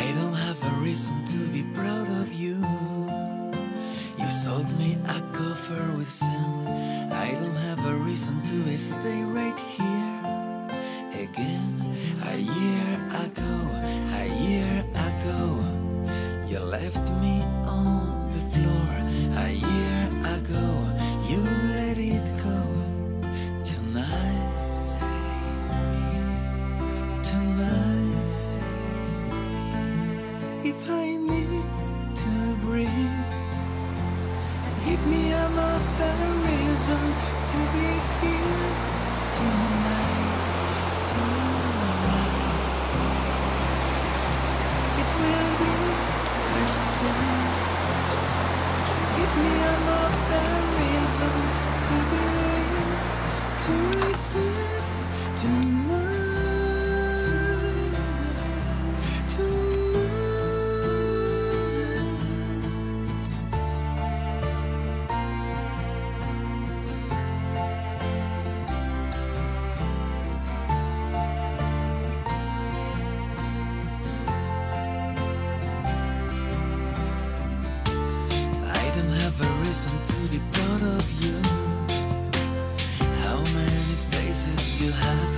I don't have a reason to be proud of you. You sold me a cover with sin. I don't have a reason to stay right here again. A year ago, you left me on the floor. A year ago, you let it go. Tonight, save me. Tonight, save me. If I need to breathe, give me another reason to be here tonight. Tonight, it will be the same. Give me another reason to believe, to resist tonight. To be proud of you. How many faces you have?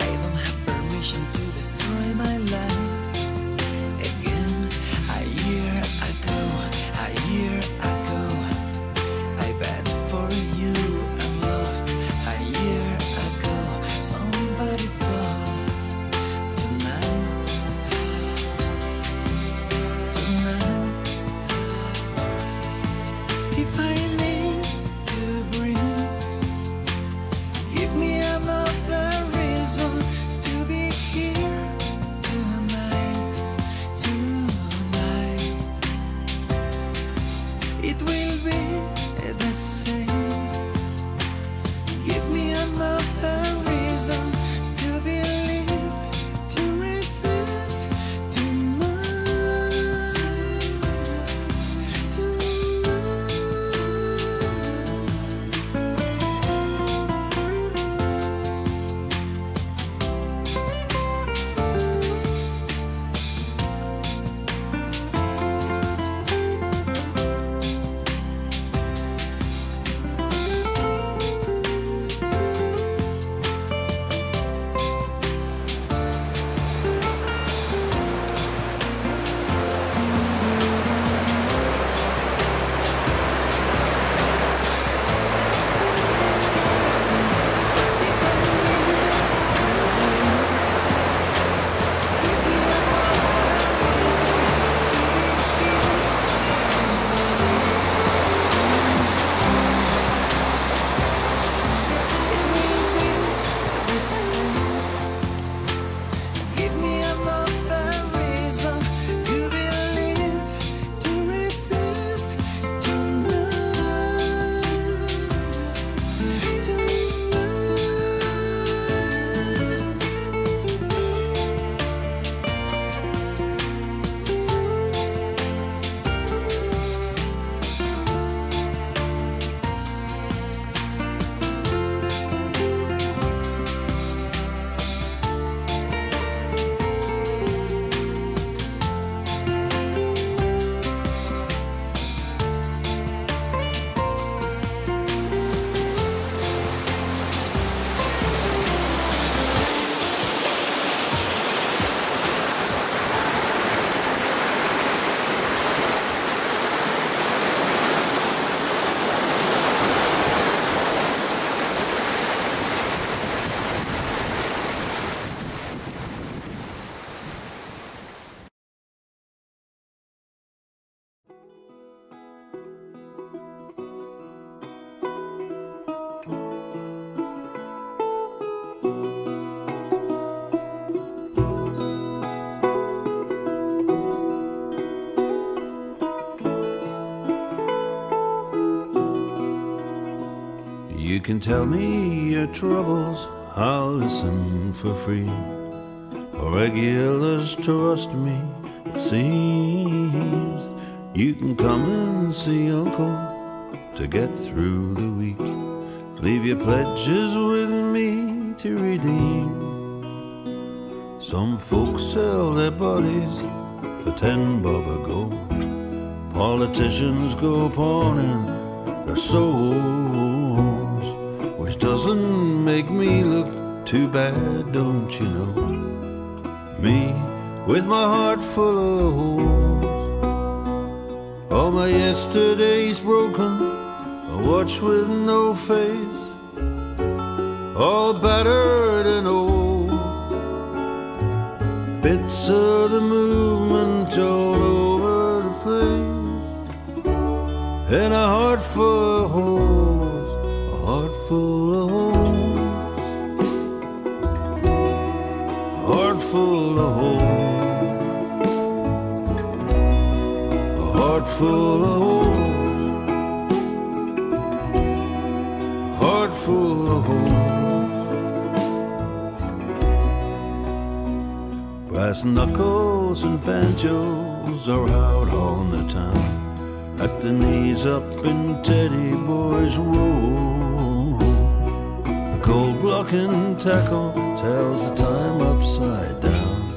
I don't have permission to destroy my life again. A year ago, I bet for you and lost. A year ago, somebody thought tonight, if I need to breathe, give me another reason to be here tonight. Tonight, it will be the same. Give me another reason to believe, to resist tonight. You can tell me your troubles, I'll listen for free. For regulars trust me, it seems. You can come and see Uncle to get through the week. Leave your pledges with me to redeem. Some folks sell their bodies for 10 bob a go. Politicians go pawning their souls, which doesn't make me look too bad, don't you know? Me, with my heart full of holes. All my yesterdays broken, a watch with no face, all battered and old, bits of the movement all over the place, and a heart full of holes, a heart full of holes, a heart full of holes, a heart full of holes, a heart full of holes. Brass knuckles and banjos are out on the town, at the knees up in Teddy Boy's row. The cold blocking tackle tells the time upside down.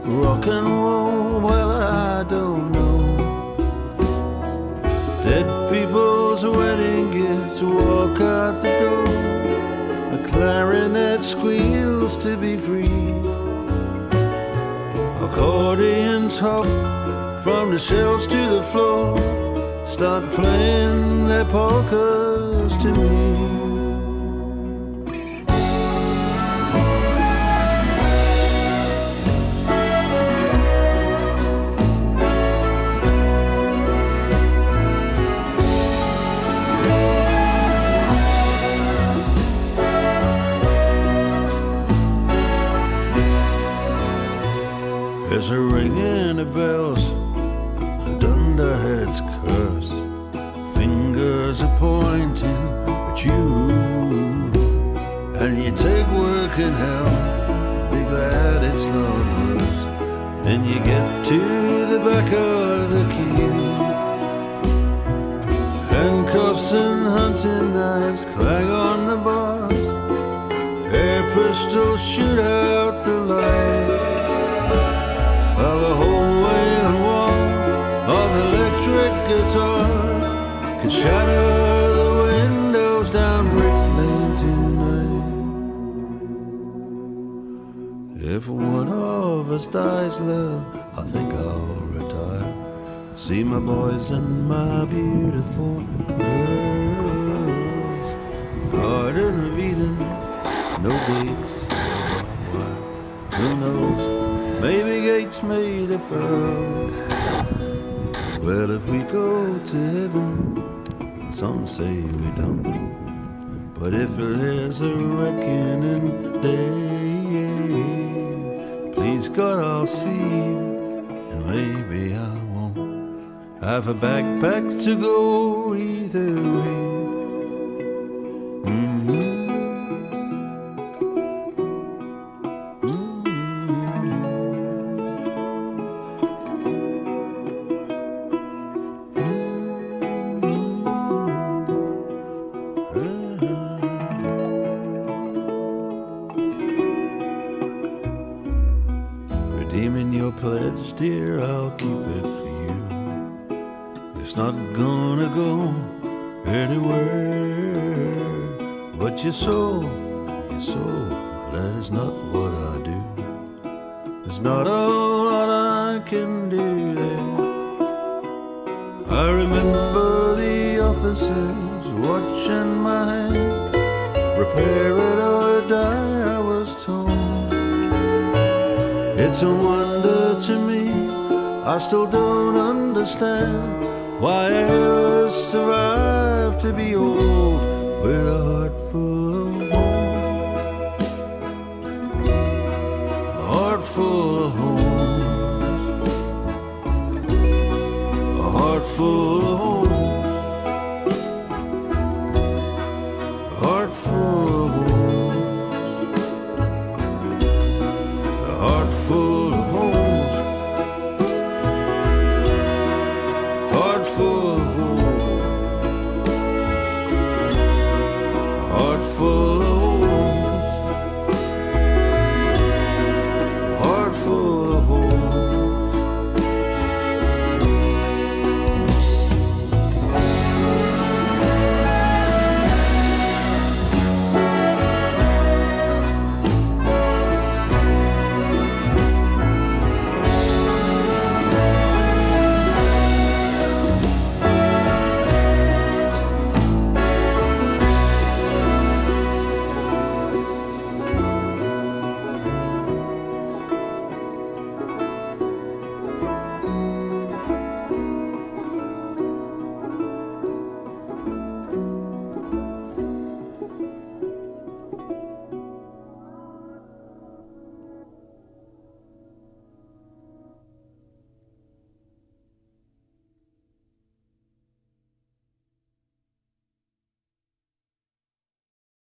Rock and roll, well I don't know. Dead people's wedding gifts walk out the door. A clarinet squeals to be free. Accordions hop from the shelves to the floor, start playing their polkas to me. There's a ringing of bells, the dunderhead's curse, fingers are pointing at you, and you take work in hell, be glad it's not worse. Then you get to the back of the queue, handcuffs and hunting knives clang on the bars, air pistols shoot out the light. While the whole wailing wall of electric guitars could shatter the windows down Brick Lane tonight. If one of us dies, love, I think I'll retire. See my boys and my beautiful girls. Garden of Eden, no gates. Who knows? Maybe gates made of pearl. Well, if we go to heaven, some say we don't. But if there's a reckoning day, please God I'll see you, and maybe I won't have a backpack to go either way. Redeeming your pledge, dear, I'll keep it for you. It's not gonna go anywhere. But your soul, that is not what I do. There's not a lot I can do there. I remember the officers watching my hand. Repair it or die, I was told. It's a wonder to me, I still don't understand why I ever survived to be old with a heart full of